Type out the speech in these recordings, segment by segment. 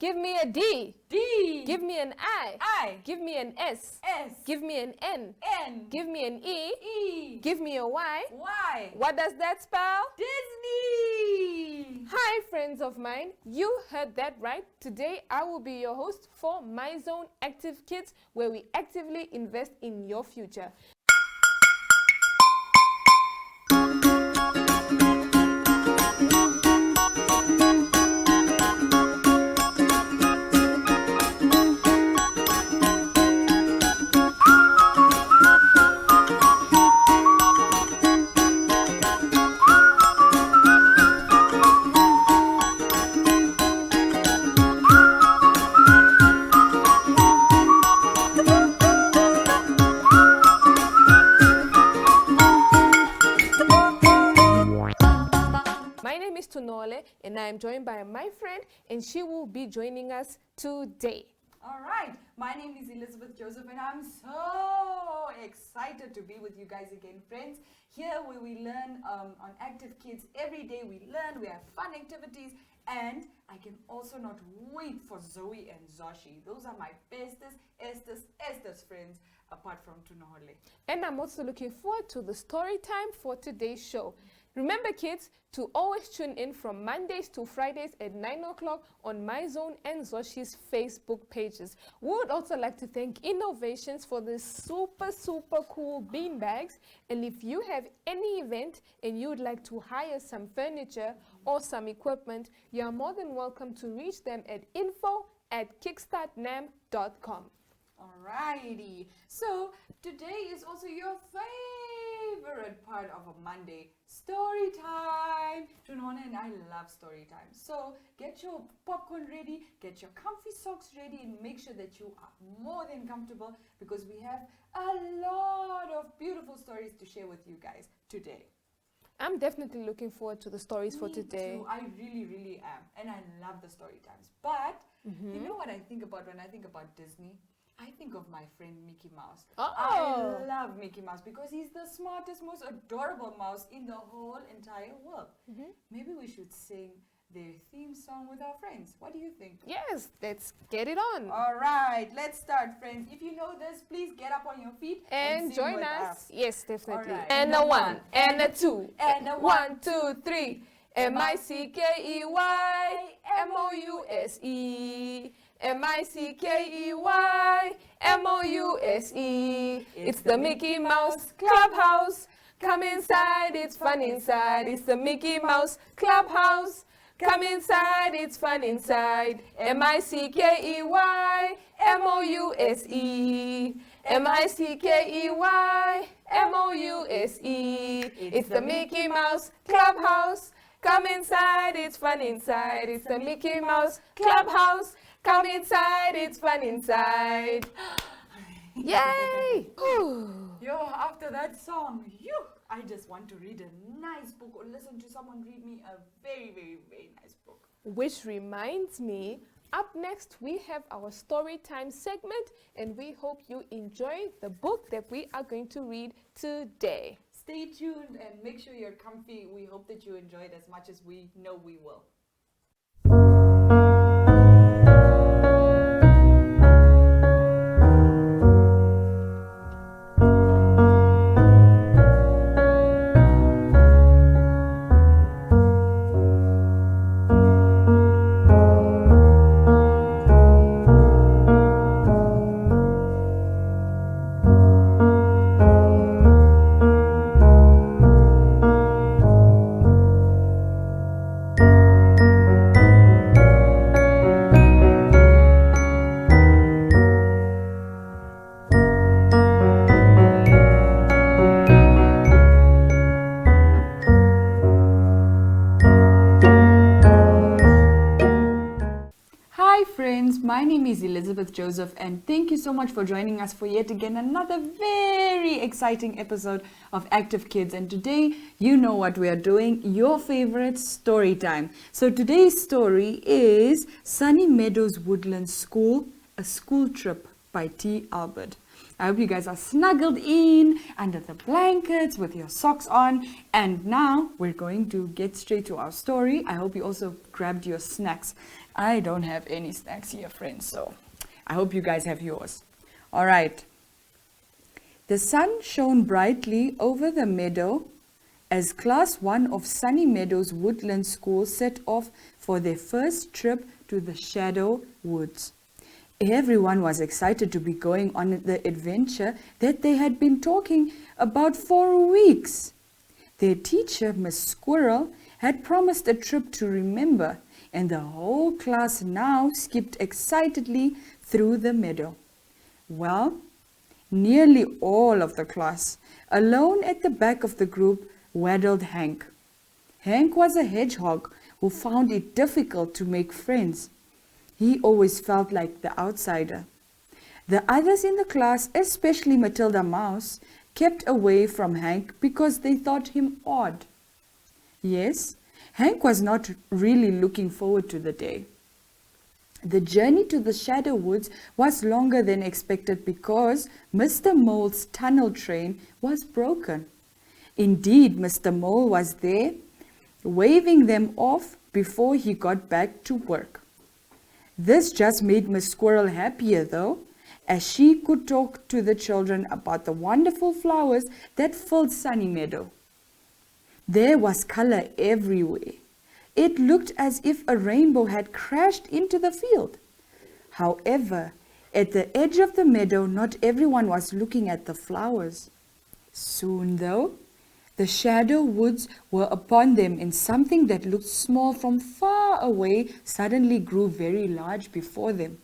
Give me a D. D. Give me an I. I. Give me an S. S. Give me an N. N. Give me an E. E. Give me a Y. Y. What does that spell? Disney. Hi friends of mine, you heard that right. Today I will be your host for My Zone Active Kids, where we actively invest in your future. My name is Tunole and I am joined by my friend and she will be joining us today. All right, my name is Elizabeth Joseph and I'm so excited to be with you guys again, friends. Here where we learn on Active Kids. Every day we learn, we have fun activities, and I can also not wait for Zoey and Zoshy. Those are my bestest friends apart from Tunole. And I'm also looking forward to the story time for today's show. Remember kids, to always tune in from Mondays to Fridays at 9 o'clock on My Zone and Zoshy's Facebook pages. We would also like to thank Innovations for the super cool bean bags. And if you have any event and you would like to hire some furniture or some equipment, you are more than welcome to reach them at info@kickstartnam.com. Alrighty, so today is also your favorite part of a Monday, story time. Tunone and I love story time. So get your popcorn ready, get your comfy socks ready, and make sure that you are more than comfortable because we have a lot of beautiful stories to share with you guys today. I'm definitely looking forward to the stories for today. Too. I really am, and I love the story times. But you know what I think about when I think about Disney? I think of my friend Mickey Mouse. Oh. I love Mickey Mouse because he's the smartest, most adorable mouse in the whole entire world. Maybe we should sing their theme song with our friends. What do you think? Yes, let's get it on. All right, let's start, friends. If you know this, please get up on your feet and sing join with us. Yes, definitely. Right. And a one, and a two, and a 1, 2, 3. MICKEY MOUSE. MICKEY MOUSE. It's the Mickey Mouse Clubhouse. Come inside, it's fun inside. It's the Mickey Mouse Clubhouse. Come inside, it's fun inside. MICKEY MOUSE. MICKEY MOUSE. It's the Mickey Mouse Clubhouse. Come inside, it's fun inside. It's the Mickey Mouse Clubhouse. Come inside, it's fun inside. Yay! Yo, after that song, I just want to read a nice book or listen to someone read me a very nice book. Which reminds me, up next we have our story time segment, and we hope you enjoy the book that we are going to read today. Stay tuned and make sure you're comfy. We hope that you enjoy it as much as we know we will. My name is Elizabeth Joseph, and thank you so much for joining us for yet again another very exciting episode of Active Kids. And today, you know what we are doing, your favorite story time. So today's story is Sunny Meadows Woodlands School, a school trip by T. Albert. I hope you guys are snuggled in under the blankets with your socks on. And now we're going to get straight to our story. I hope you also grabbed your snacks. I don't have any snacks here, friends, so I hope you guys have yours. All right. The sun shone brightly over the meadow as Class 1 of Sunny Meadows Woodland School set off for their first trip to the Shadow Woods. Everyone was excited to be going on the adventure that they had been talking about for weeks. Their teacher, Miss Squirrel, had promised a trip to remember, and the whole class now skipped excitedly through the meadow. Well, nearly all of the class, alone at the back of the group, waddled Hank. Hank was a hedgehog who found it difficult to make friends. He always felt like the outsider. The others in the class, especially Matilda Mouse, kept away from Hank because they thought him odd. Yes, Hank was not really looking forward to the day. The journey to the Shadow Woods was longer than expected because Mr. Mole's tunnel train was broken. Indeed, Mr. Mole was there, waving them off before he got back to work. This just made Miss Squirrel happier, though, as she could talk to the children about the wonderful flowers that filled Sunny Meadow. There was color everywhere. It looked as if a rainbow had crashed into the field. However, at the edge of the meadow, not everyone was looking at the flowers. Soon, though, the Shadow Woods were upon them, and something that looked small from far away suddenly grew very large before them.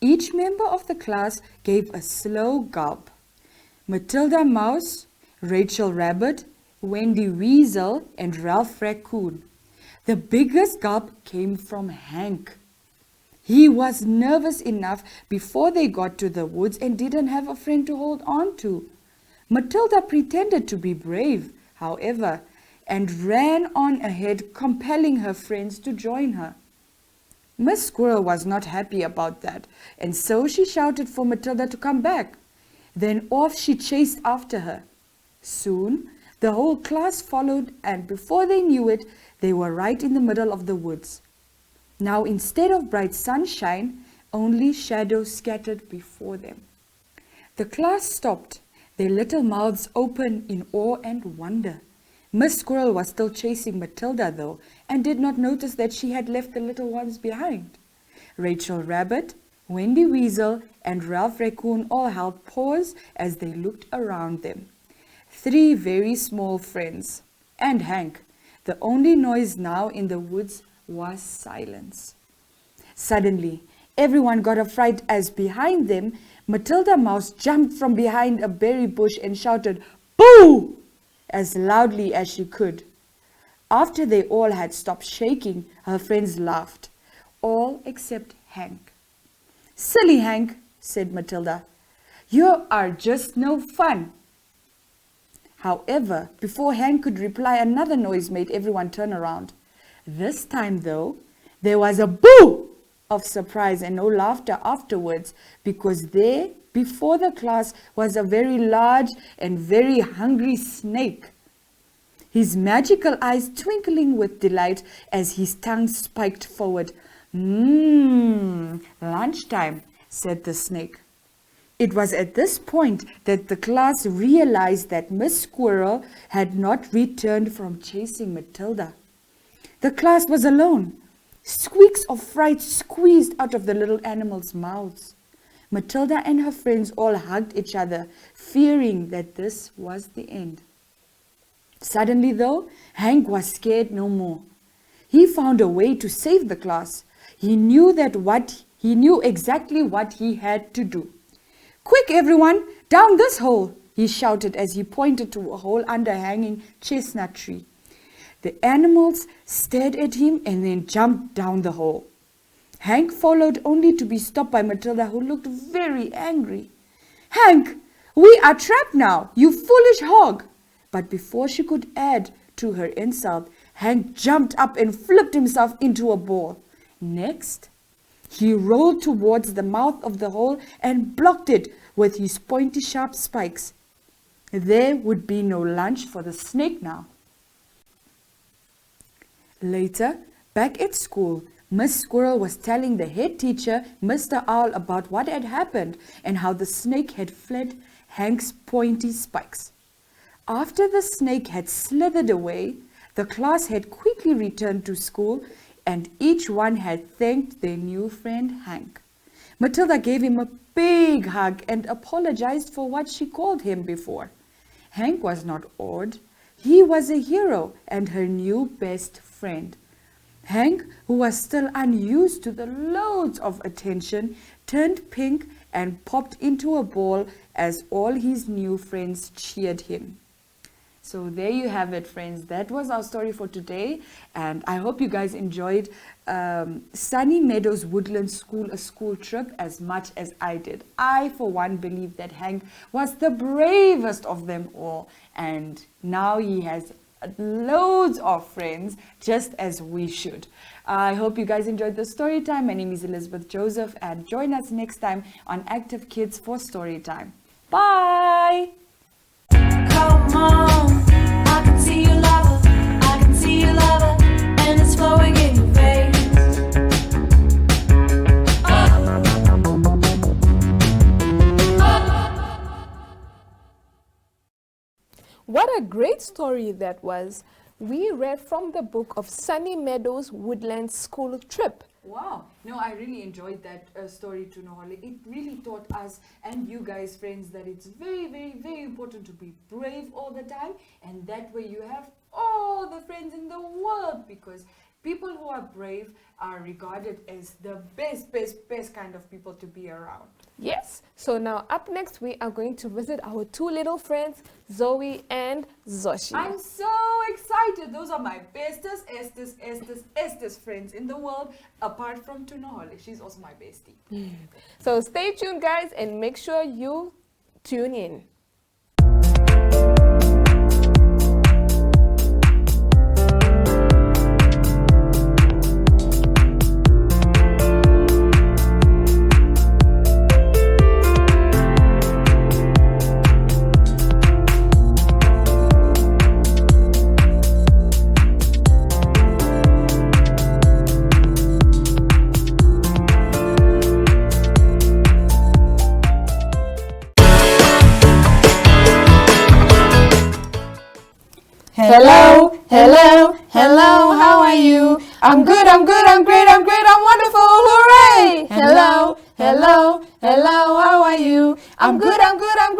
Each member of the class gave a slow gulp. Matilda Mouse, Rachel Rabbit, Wendy Weasel, and Ralph Raccoon. The biggest gulp came from Hank. He was nervous enough before they got to the woods and didn't have a friend to hold on to. Matilda pretended to be brave, however, and ran on ahead, compelling her friends to join her. Miss Squirrel was not happy about that, and so she shouted for Matilda to come back. Then off she chased after her. Soon, the whole class followed, and before they knew it, they were right in the middle of the woods. Now, instead of bright sunshine, only shadows scattered before them. The class stopped, their little mouths open in awe and wonder. Miss Squirrel was still chasing Matilda, though, and did not notice that she had left the little ones behind. Rachel Rabbit, Wendy Weasel, and Ralph Raccoon all held pause as they looked around them. 3 very small friends, and Hank. The only noise now in the woods was silence. Suddenly, everyone got a fright as behind them, Matilda Mouse jumped from behind a berry bush and shouted, "Boo!" as loudly as she could. After they all had stopped shaking, her friends laughed, all except Hank. "Silly Hank," said Matilda, "you are just no fun." However, before Hank could reply, another noise made everyone turn around. This time, though, there was a boo of surprise and no laughter afterwards, because there, before the class, was a very large and very hungry snake. His magical eyes twinkling with delight as his tongue spiked forward. Lunchtime," said the snake. It was at this point that the class realized that Miss Squirrel had not returned from chasing Matilda. The class was alone. Squeaks of fright squeezed out of the little animals' mouths. Matilda and her friends all hugged each other, fearing that this was the end. Suddenly, though, Hank was scared no more. He found a way to save the class. He knew exactly what he had to do. "Quick, everyone, down this hole," he shouted as he pointed to a hole under a hanging chestnut tree. The animals stared at him and then jumped down the hole. Hank followed, only to be stopped by Matilda, who looked very angry. "Hank, we are trapped now, you foolish hog!" But before she could add to her insult, Hank jumped up and flipped himself into a ball. Next, he rolled towards the mouth of the hole and blocked it with his pointy sharp spikes. There would be no lunch for the snake now. Later, Back at school, Miss Squirrel was telling the head teacher, Mr. Owl, about what had happened and how the snake had fled Hank's pointy spikes. After the snake had slithered away, the class had quickly returned to school and each one had thanked their new friend Hank. Matilda gave him a big hug and apologized for what she called him before. Hank was not awed. He was a hero and her new best friend. Hank, who was still unused to the loads of attention, turned pink and popped into a ball as all his new friends cheered him. So there you have it, friends. That was our story for today, and I hope you guys enjoyed Sunny Meadows Woodland School, a school trip, as much as I did. I, for one, believe that Hank was the bravest of them all, and now he has loads of friends, just as we should. I hope you guys enjoyed the story time. My name is Elizabeth Joseph, and join us next time on Active Kids for Story Time. Bye! Come on, I can see you love her, I can see you love her, and it's flowing in your face. What a great story that was. We read from the book of Sunny Meadows Woodland School Trip. Wow. No, I really enjoyed that story to Nohole. It really taught us and you guys, friends, that it's very, very, very important to be brave all the time. And that way you have all the friends in the world, because people who are brave are regarded as the best kind of people to be around. Yes. So now up next, we are going to visit our two little friends, Zoey and Zoshy. I'm so excited. Those are my bestest friends in the world, apart from Tunohole. She's also my bestie. So stay tuned, guys, and make sure you tune in. Hello, hello, hello, how are you? I'm good, I'm great, I'm wonderful, hooray! Hello, hello, hello, how are you? I'm good, I'm great, I'm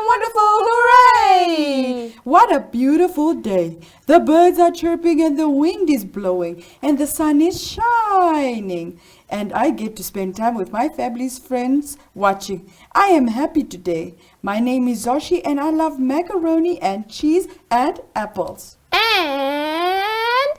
wonderful, hooray! What a beautiful day. The birds are chirping and the wind is blowing and the sun is shining. And I get to spend time with my family's friends watching. I am happy today. My name is Zoshy and I love macaroni and cheese and apples. And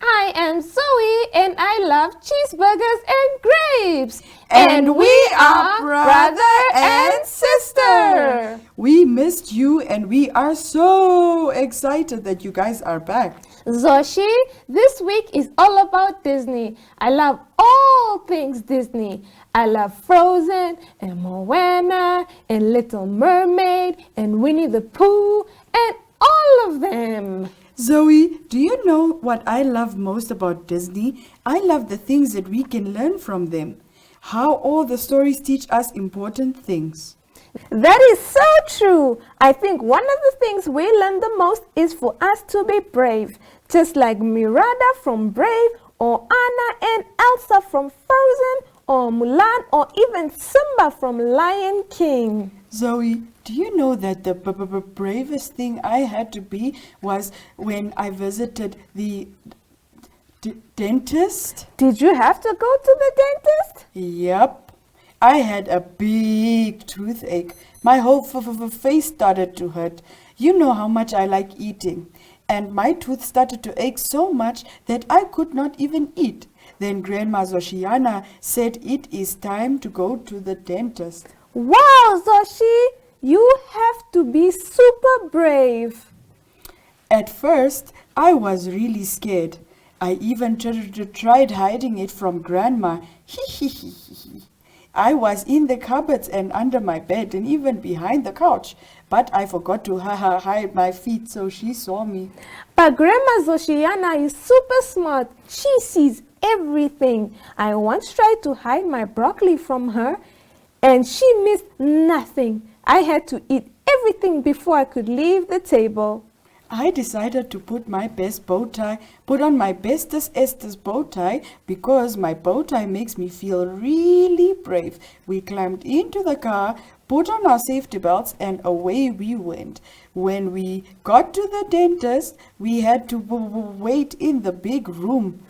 I am Zoey and I love cheeseburgers and grapes. And we are brother and sister. We missed you and we are so excited that you guys are back. Zoshy, this week is all about Disney. I love all things Disney. I love Frozen and Moana and Little Mermaid and Winnie the Pooh and all of them. Zoe, do you know what I love most about Disney? I love the things that we can learn from them. How all the stories teach us important things. That is so true. I think one of the things we learn the most is for us to be brave. Just like Miranda from Brave, or Anna and Elsa from Frozen, or Mulan, or even Simba from Lion King. Zoe, do you know that the bravest thing I had to be was when I visited the dentist? Did you have to go to the dentist? Yep. I had a big toothache. My whole face started to hurt. You know how much I like eating. And my tooth started to ache so much that I could not even eat. Then Grandma Zoshiana said it is time to go to the dentist. Wow, Zoshy, you have to be super brave. At first, I was really scared. I even tried hiding it from Grandma. I was in the cupboards and under my bed and even behind the couch. But I forgot to hide my feet, so she saw me. But Grandma Zoshiana is super smart. She sees everything. I once tried to hide my broccoli from her, and she missed nothing. I had to eat everything before I could leave the table. I decided to put on my bestest Esther's bow tie because my bow tie makes me feel really brave. We climbed into the car, put on our safety belts, and away we went. When we got to the dentist, we had to wait in the big room.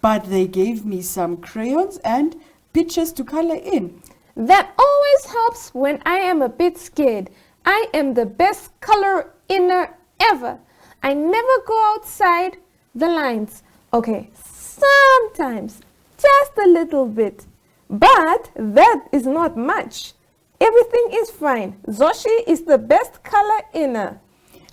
But they gave me some crayons and pictures to color in. That always helps when I am a bit scared. I am the best color inner ever. I never go outside the lines. Okay, sometimes, just a little bit. But that is not much. Everything is fine. Zoshy is the best color inner.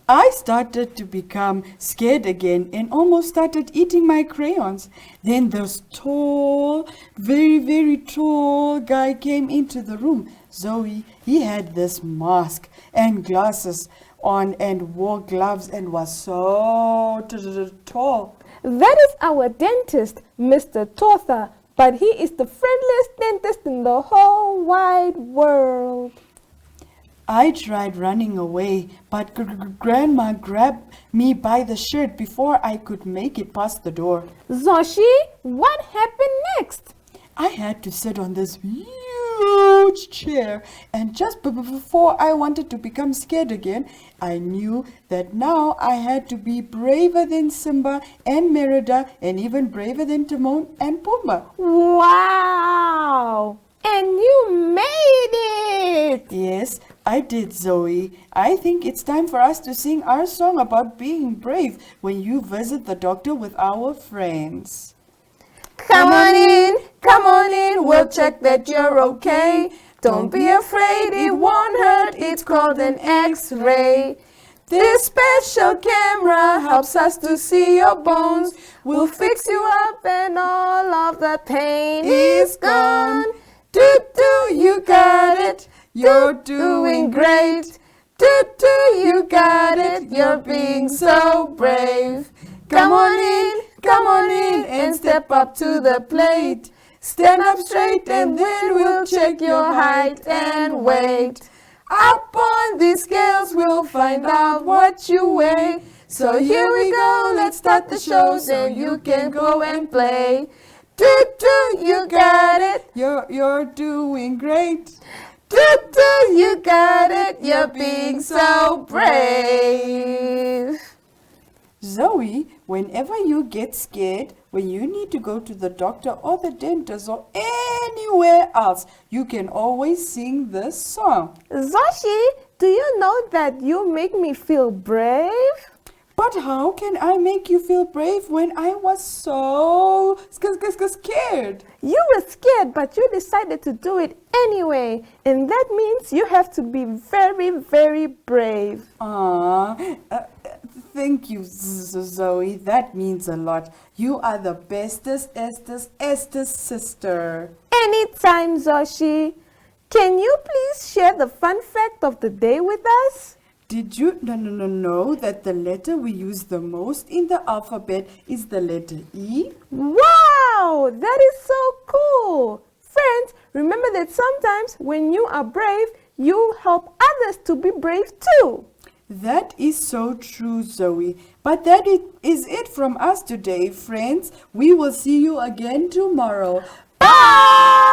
I started to become scared again and almost started eating my crayons. Then this tall, very, very tall guy came into the room. Zoe, he had this mask and glasses on and wore gloves and was so tall. That is our dentist, Mr. Tortha, but he is the friendliest dentist in the whole wide world. I tried running away, but Grandma grabbed me by the shirt before I could make it past the door. Zoshy, what happened next? I had to sit on this huge chair, and just before I wanted to become scared again, I knew that now I had to be braver than Simba and Merida and even braver than Timon and Pumbaa. Wow! And you made it! Yes, I did, Zoe. I think it's time for us to sing our song about being brave when you visit the doctor with our friends. Come on in, we'll check that you're okay. Don't be afraid, it won't hurt, it's called an X-ray. This special camera helps us to see your bones. We'll fix you up and all of the pain is gone. Do, you got it, you're doing great. Do, you got it, you're being so brave. Come on in and step up to the plate. Stand up straight and then we'll check your height and weight. Up on these scales we'll find out what you weigh. So here we go, let's start the show so you can go and play. Do, you got it, You're doing great. do, you got it, you're being so brave. Zoe, whenever you get scared, when you need to go to the doctor or the dentist or anywhere else, you can always sing this song. Zoshy, do you know that you make me feel brave? But how can I make you feel brave when I was so scared? You were scared, but you decided to do it anyway. And that means you have to be very, very brave. Thank you, Zoe. That means a lot. You are the bestest Esther's sister. Anytime, Zoshy. Can you please share the fun fact of the day with us? Did you know that the letter we use the most in the alphabet is the letter E? Wow, that is so cool. Friends, remember that sometimes when you are brave, you help others to be brave too. That is so true, Zoe. But that is it from us today, friends. We will see you again tomorrow. Bye!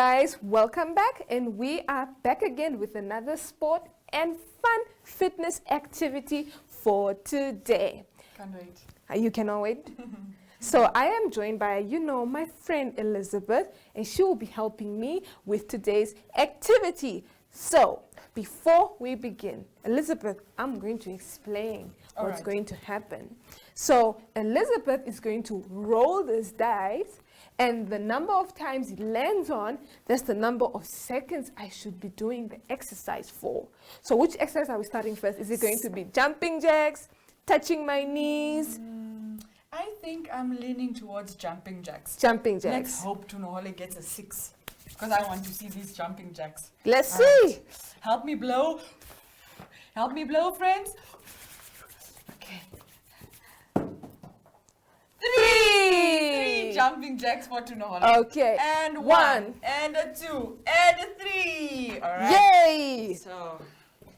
guys, welcome back, and we are back again with another sport and fun fitness activity for today. Can't wait. You cannot wait? So I am joined by, my friend Elizabeth, and she will be helping me with today's activity. So before we begin, Elizabeth, I'm going to explain what's going to happen. So Elizabeth is going to roll this dice, and the number of times it lands on, that's the number of seconds I should be doing the exercise for. So which exercise are we starting first? Is it going to be jumping jacks, touching my knees? I think I'm leaning towards jumping jacks. Jumping jacks. Let's hope Tunohole gets a 6, because I want to see these jumping jacks. Let's All right. see. Help me blow. Help me blow, friends. Okay. 3 jumping jacks for Tunohole. Okay. And 1 1. and a 2 and a 3. All right. Yay! So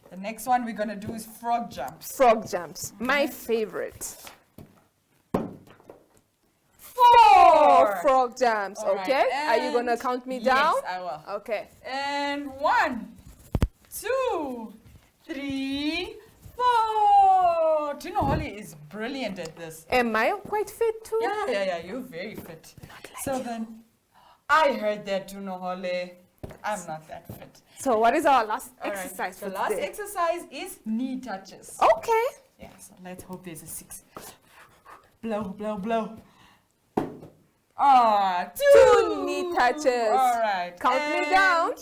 the next one we're gonna do is frog jumps. Frog jumps, my favorite. 4 frog jumps. All right, Okay. Are you gonna and count me down? Yes, I will. Okay. And 1, 2, 3, 4. Tunohole is brilliant at this. Am I quite fit too? Yeah, you're very fit. So then, I heard that Tunohole. I'm not that fit. So what is our last All right, exercise the for last today? exercise is knee touches. Okay. Yeah, so let's hope there's a 6. Blow, blow, blow. Ah, 2 knee touches. All right. Count me down.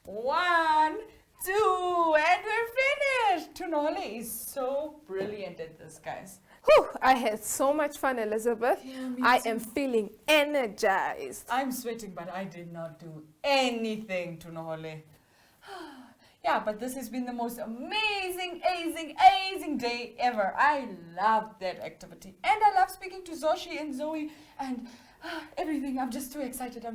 1, 2, and we're finished. Tunohole is so brilliant at this, guys. Whew, I had so much fun, Elizabeth. Yeah, me I too. am feeling energized. I'm sweating, but I did not do anything, Tunohole. Yeah, but this has been the most amazing day ever. I love that activity. And I love speaking to Zoshy and Zoe and everything. I'm just too excited.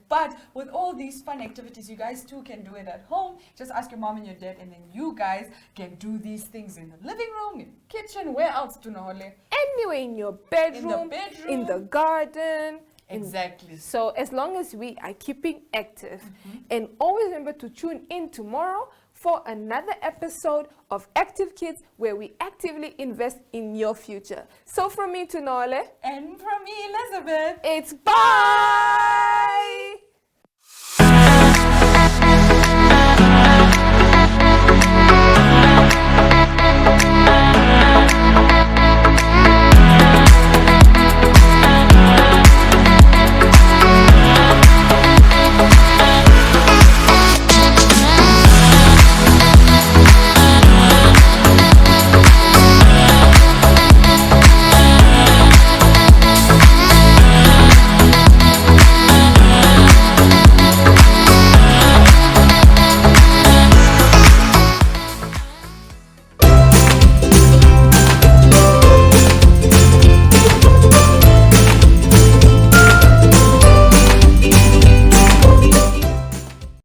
But with all these fun activities, you guys too can do it at home. Just ask your mom and your dad, and then you guys can do these things in the living room, in the kitchen, where else, Tunohole? Anyway, in your bedroom, in the garden. Exactly. So as long as we are keeping active, and always remember to tune in tomorrow for another episode of Active Kids, where we actively invest in your future. So from me, Tunohole, And from me, Elizabeth. it's bye!